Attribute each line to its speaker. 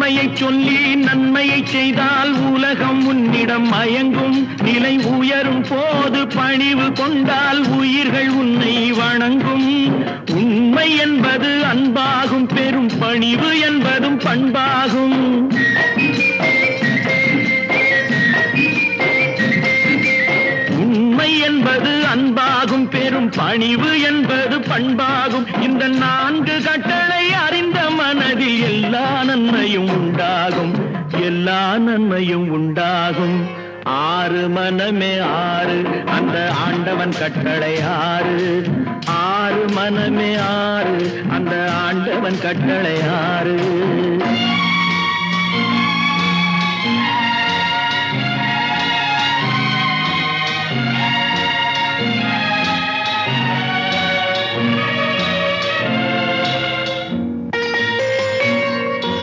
Speaker 1: உண்மையை சொல்லி நன்மையை செய்தால் உலகம் உன்னிடம் மயங்கும். நிலை உயரும் போது பணிவு கொண்டால் உயிர்கள் உன்னை வணங்கும். உண்மை என்பது அன்பாகும், பெரும் பணிவு என்பதும் பண்பாகும். உண்மை என்பது அன்பாகும், பெரும் பணிவு என்பது பண்பாகும். இந்த 4 கட்டளை அறிந்த மனதில் எல்லா நன்மையும் உண்டாகும், எல்லா நன்மையும் உண்டாகும். 6 மனமே 6, அந்த ஆண்டவன் கட்டளை 6. 6 மனமே 6, அந்த ஆண்டவன் கட்டளை 6.